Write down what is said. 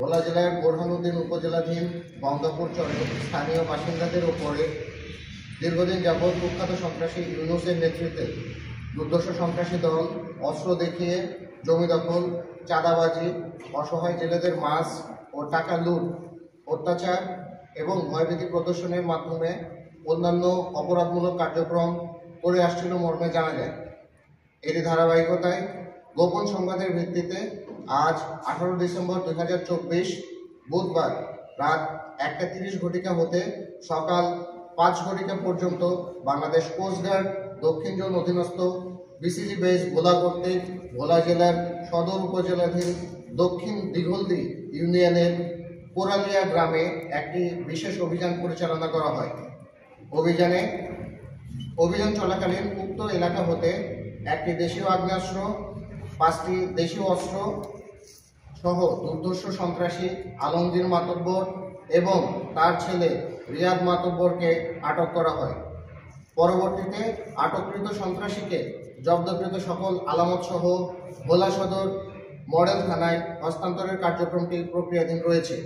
ভোলা জেলার বোরহানুদ্দিন উপজেলাধীন বঙ্গপুর চরের স্থানীয় বাসিন্দাদের উপরে দীর্ঘদিন যাবৎ কুখ্যাত সন্ত্রাসী ইউনূসের নেতৃত্বে দুর্ধর্ষ সন্ত্রাসী দল অস্ত্র দেখিয়ে জমি দখল, চাঁদাবাজি, অসহায় জেলেদের মাছ ও টাকা লুট, অত্যাচার এবং ভয়ভীতি প্রদর্শনের মাধ্যমে অন্যান্য অপরাধমূলক কার্যক্রম করে আসছিল মর্মে জানা যায়। এরই ধারাবাহিকতায় গোপন সংবাদের ভিত্তিতে আজ 18 ডিসেম্বর 2024 বুধবার রাত 1:30 হতে সকাল 5 ঘটিকা পর্যন্ত বাংলাদেশ কোস্টগার্ড দক্ষিণ জোন অধীনস্থ বিসিজি বেস ভোলা কর্তৃক ভোলা জেলার সদর উপজেলাধীন দক্ষিণ দিঘলদি ইউনিয়নের কোরালিয়া গ্রামে একটি বিশেষ অভিযান পরিচালনা করা হয়। অভিযান চলাকালীন উক্ত এলাকা হতে একটি দেশীয় আগ্নেয়াস্ত্র, 5টি দেশীয় অস্ত্র সহ দুর্ধর্ষ সন্ত্রাসী আলমগীর মাতব্বর এবং তার ছেলে রিয়াদ মাতব্বরকে আটক করা হয়। পরবর্তীতে আটককৃত সন্ত্রাসীকে জব্দকৃত সকল আলামত সহ ভোলা সদর মডেল থানায় হস্তান্তরের কার্যক্রমটি প্রক্রিয়াধীন রয়েছে।